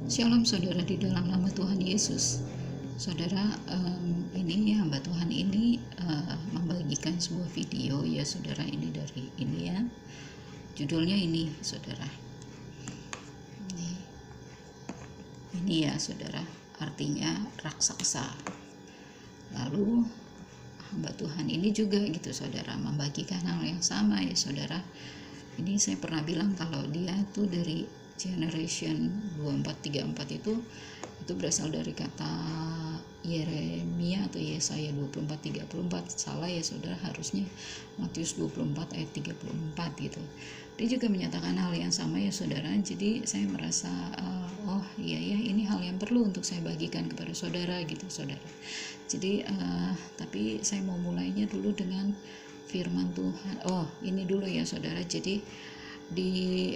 Shalom saudara di dalam nama Tuhan Yesus. Saudara, ini hamba Tuhan ini membagikan sebuah video ya saudara, ini dari ini ya. Judulnya ini saudara. Ini ya saudara, artinya raksasa. Lalu hamba Tuhan ini juga gitu saudara, membagikan hal yang sama ya saudara. Ini saya pernah bilang kalau dia tuh dari generation 2434 itu berasal dari kata Yeremia atau Yesaya 24:34. Salah ya saudara, harusnya Matius 24 ayat 34 gitu. Dia juga menyatakan hal yang sama ya saudara. Jadi saya merasa oh iya ya, ini hal yang perlu untuk saya bagikan kepada saudara gitu saudara. Jadi tapi saya mau mulainya dulu dengan firman Tuhan. Oh ini dulu ya saudara. Jadi di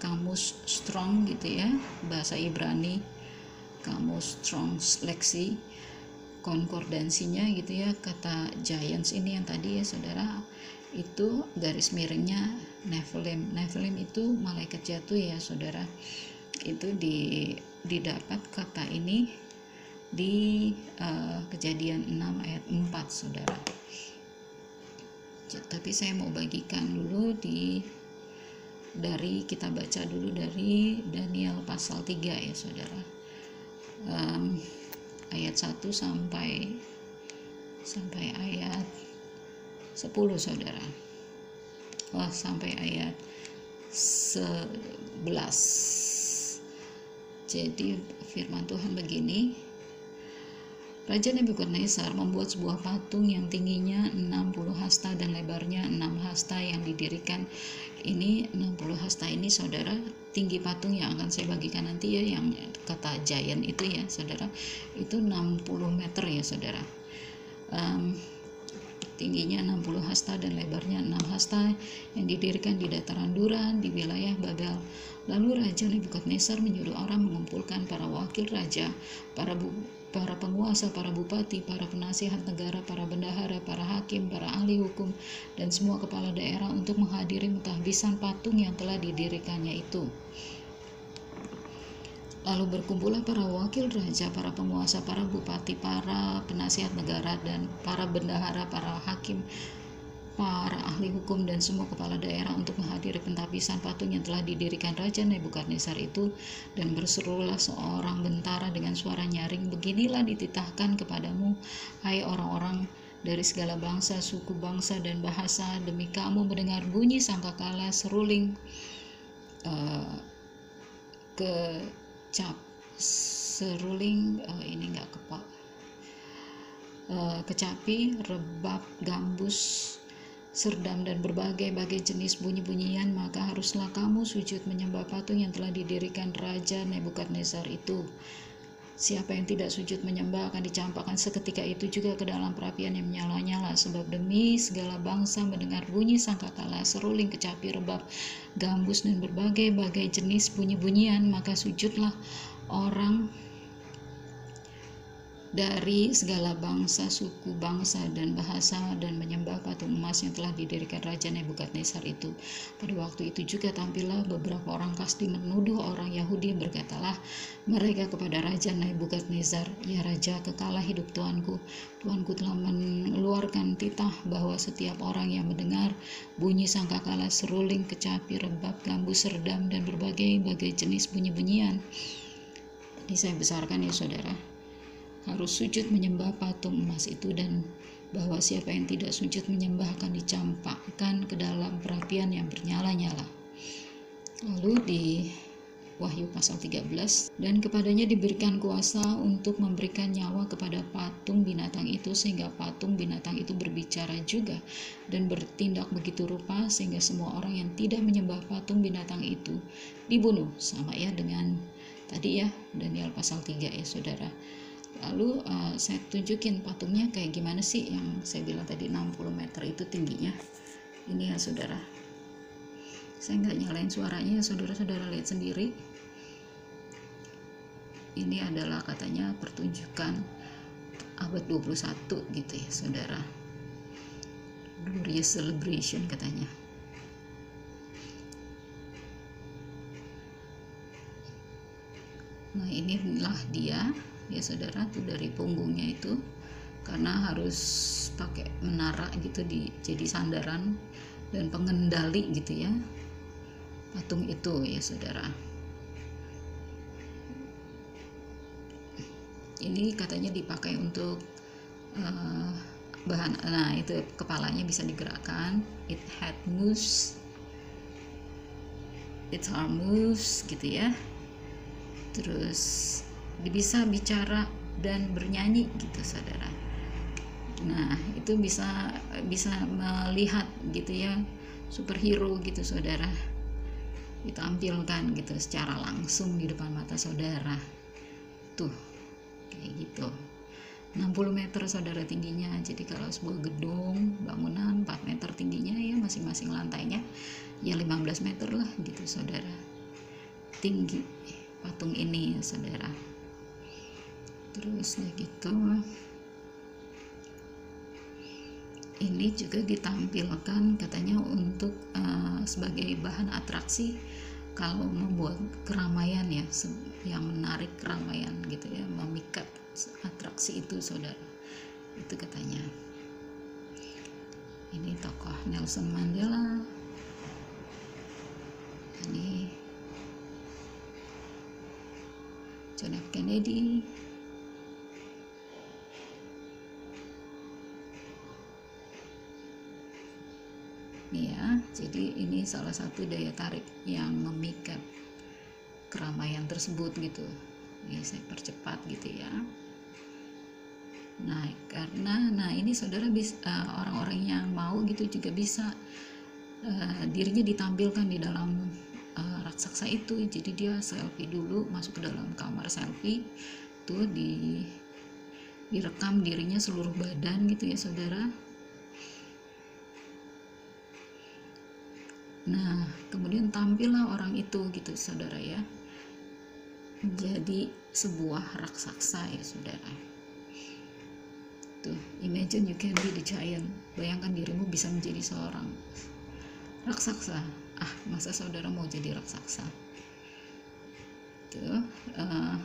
kamus Strong gitu ya, bahasa Ibrani, kamus Strong Leksi, konkordansinya gitu ya, kata giants ini yang tadi ya saudara, itu garis miringnya Nephilim. Nephilim itu malaikat jatuh ya saudara. Itu didapat kata ini di Kejadian 6 ayat 4 saudara. Tapi saya mau bagikan dulu dari kita baca dulu dari Daniel pasal 3 ya saudara, ayat 1 sampai ayat 10 saudara, sampai ayat 11. Jadi firman Tuhan begini: Raja Nebukadnezar membuat sebuah patung yang tingginya 60 hasta dan lebarnya 6 hasta yang didirikan. Ini 60 hasta ini saudara, tinggi patung yang akan saya bagikan nanti ya, yang kata giant itu ya saudara, itu 60 meter ya saudara. Tingginya 60 hasta dan lebarnya 6 hasta yang didirikan di dataran Duran di wilayah Babel. Lalu Raja Nebukadnezar menyuruh orang mengumpulkan para wakil raja, para penguasa, para bupati, para penasihat negara, para bendahara, para hakim, para ahli hukum, dan semua kepala daerah untuk menghadiri mentahbisan patung yang telah didirikannya itu. Lalu berkumpullah para wakil raja, para penguasa, para bupati, para penasihat negara, dan para bendahara, para hakim, para ahli hukum, dan semua kepala daerah untuk menghadiri pentahbisan patung yang telah didirikan Raja Nebukadnezar itu. Dan berserulah seorang bentara dengan suara nyaring, beginilah dititahkan kepadamu, hai orang-orang dari segala bangsa, suku, bangsa, dan bahasa, demi kamu mendengar bunyi sangkakala, seruling, kecapi, rebab, gambus, serdam, dan berbagai-bagai jenis bunyi-bunyian, maka haruslah kamu sujud menyembah patung yang telah didirikan Raja Nebukadnezar itu. Siapa yang tidak sujud menyembah akan dicampakkan seketika itu juga ke dalam perapian yang menyala-nyala. Sebab demi segala bangsa mendengar bunyi sangkakala, seruling, kecapi, rebab, gambus, dan berbagai-bagai jenis bunyi-bunyian, maka sujudlah orang dari segala bangsa, suku, bangsa, dan bahasa, dan menyembah patung emas yang telah didirikan Raja Nebukadnezar itu. Pada waktu itu juga tampillah beberapa orang Kasdi menuduh orang Yahudi, berkatalah mereka kepada Raja Nebukadnezar, ya Raja, kekalah hidup Tuanku. Tuanku telah mengeluarkan titah bahwa setiap orang yang mendengar bunyi sangkakala, seruling, kecapi, rebab, gambus, serdam, dan berbagai-bagai jenis bunyi-bunyian. Ini saya besarkan ya saudara, harus sujud menyembah patung emas itu, dan bahwa siapa yang tidak sujud menyembah akan dicampakkan ke dalam perapian yang bernyala-nyala. Lalu di Wahyu pasal 13, dan kepadanya diberikan kuasa untuk memberikan nyawa kepada patung binatang itu, sehingga patung binatang itu berbicara juga dan bertindak begitu rupa, sehingga semua orang yang tidak menyembah patung binatang itu dibunuh. Sama ya dengan tadi ya, Daniel pasal 3 ya saudara. Lalu saya tunjukin patungnya kayak gimana sih, yang saya bilang tadi 60 meter itu tingginya. Ini ya saudara, saya nggak nyalain suaranya ya saudara-saudara, lihat sendiri. Ini adalah katanya pertunjukan abad 21 gitu ya saudara, Glorious Celebration katanya. Nah inilah dia ya saudara, tuh dari punggungnya itu, karena harus pakai menara gitu jadi sandaran dan pengendali gitu ya patung itu ya saudara. Ini katanya dipakai untuk bahan, nah itu kepalanya bisa digerakkan, it had moves, its arm moves gitu ya, terus bisa bicara dan bernyanyi gitu saudara. Nah itu bisa melihat gitu ya, superhero gitu saudara, ditampilkan gitu secara langsung di depan mata saudara tuh kayak gitu. 60 meter saudara tingginya, jadi kalau sebuah gedung bangunan 4 meter tingginya ya, masing-masing lantainya ya 15 meter lah gitu saudara, tinggi patung ini saudara. Terus gitu ini juga ditampilkan katanya untuk sebagai bahan atraksi kalau membuat keramaian ya, yang menarik keramaian gitu ya, memikat atraksi itu saudara, itu katanya. Ini tokoh Nelson Mandela, ini John F. Kennedy, ya. Jadi ini salah satu daya tarik yang memikat keramaian tersebut gitu. Ini saya percepat gitu ya. Nah karena ini saudara bisa, orang-orang yang mau gitu juga bisa dirinya ditampilkan di dalam raksasa itu. Jadi dia selfie dulu, masuk ke dalam kamar selfie tuh, direkam dirinya seluruh badan gitu ya saudara. Nah kemudian tampillah orang itu gitu saudara ya, menjadi sebuah raksasa ya saudara. Tuh, imagine you can be the giant. Bayangkan dirimu bisa menjadi seorang raksasa. Masa saudara mau jadi raksasa? Tuh,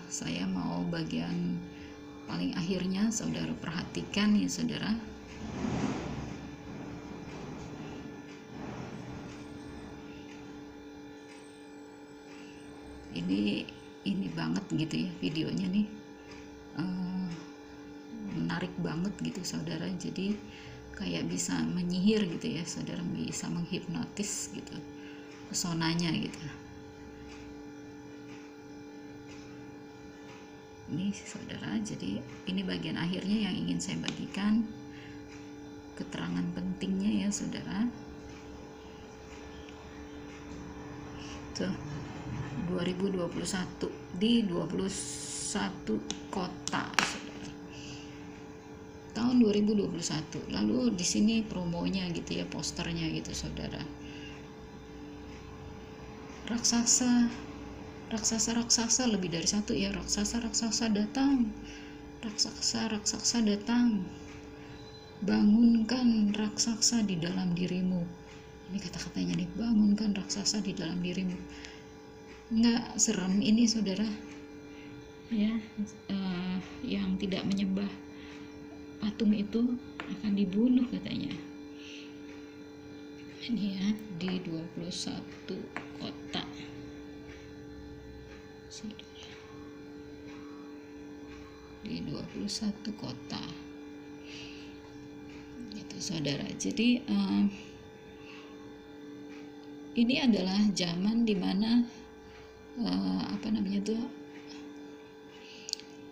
saya mau bagian paling akhirnya saudara perhatikan ya saudara. Ini banget gitu ya videonya nih, menarik banget gitu saudara. Jadi kayak bisa menyihir gitu ya saudara, bisa menghipnotis gitu pesonanya gitu. Ini saudara, jadi ini bagian akhirnya yang ingin saya bagikan, keterangan pentingnya ya saudara. Tuh 2021 di 21 kota saudara. Tahun 2021. Lalu di sini promonya gitu ya, posternya gitu saudara. Raksasa lebih dari satu ya. Raksasa datang. Raksasa datang. Bangunkan raksasa di dalam dirimu. Ini kata-katanya nih, bangunkan raksasa di dalam dirimu. Nggak serem ini saudara ya, yang tidak menyembah patung itu akan dibunuh katanya. Ini ya di 21 kota saudara. Di 21 kota gitu saudara. Jadi ini adalah zaman dimana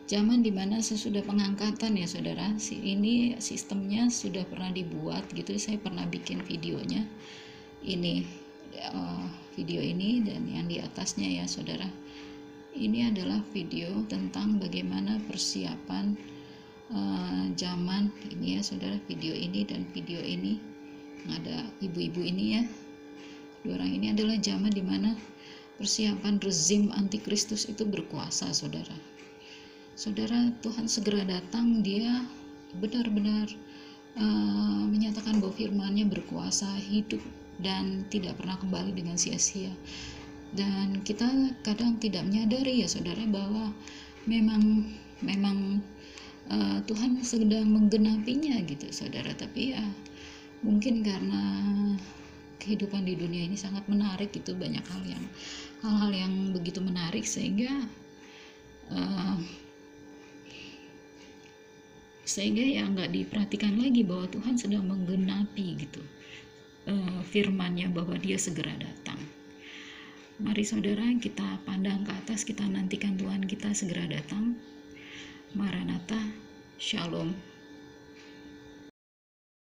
zaman dimana sesudah pengangkatan ya saudara. Ini sistemnya sudah pernah dibuat gitu, saya pernah bikin videonya ini, video ini dan yang di atasnya ya saudara. Ini adalah video tentang bagaimana persiapan zaman ini ya saudara. Video ini dan video ini ada ibu-ibu ini ya, dua orang ini adalah zaman dimana persiapan rezim antikristus itu berkuasa saudara. Saudara, Tuhan segera datang, dia benar-benar menyatakan bahwa firman-Nya berkuasa, hidup dan tidak pernah kembali dengan sia-sia. Dan kita kadang tidak menyadari ya saudara bahwa memang memang Tuhan sedang menggenapinya gitu saudara. Tapi ya mungkin karena kehidupan di dunia ini sangat menarik gitu, banyak hal-hal yang begitu menarik sehingga ya nggak diperhatikan lagi bahwa Tuhan sedang menggenapi gitu firman-Nya bahwa Dia segera datang. Mari saudara, kita pandang ke atas, kita nantikan Tuhan kita segera datang. Maranatha, Shalom.